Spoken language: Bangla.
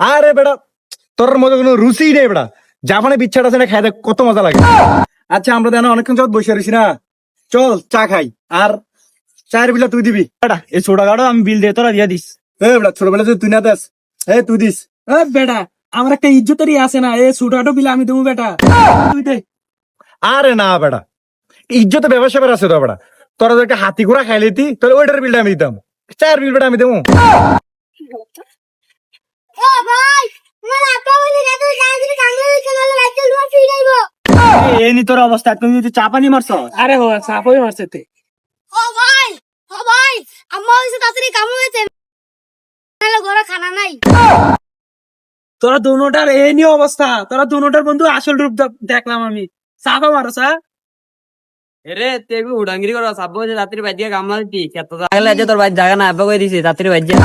আরে বেটা, তোর মধ্যে কোনো রুচি নেই বেটা। জাপানে বিচ্ছাটা আছে না, খাইতে কত মজা লাগে। আচ্ছা, আমরা তো অনেকক্ষণ যাবত বসে রয়েছি না, চল চা খাই। আর চায়ের বিলটা তুই দিবি। বেটা এই ছোট গাড়ো আমি বিল দিয়ে তোরা দিয়ে দিস। বেটা ছোটবেলা তুই না দাস, তুই দিস। বেটা আমার একটা ইজ্জতেরই আছে না, ছোটখাটো বিলে আমি দেবো বেটা, তুই দে। আরে না বেটা, ইজ্জতে ব্যবসা আছে তো বেটা। তোরা তো একটা হাতি ঘোড়া খাই লিতি, তাহলে ওইটার বিলটা আমি দিতাম। চায়ের বিল বেটা আমি দেবো। এই নি তোর অবস্থা, তুমি যদি চা পানি মারছ। আরে হো সাপই মারছে তে। তোরা দুনোটার এই নিয়ে অবস্থা, তোরা দুনোটার বন্ধু আসল রূপ দেখলাম আমি। সাপা মারো সা রে তেগু উডাঙ্গিরি করা সাবো যে রাত্রি বাইদিয়া কামাল তি কত আগলে যে তোর বাইর জায়গা না আব্বা কই দিছি রাত্রি বাইদিয়া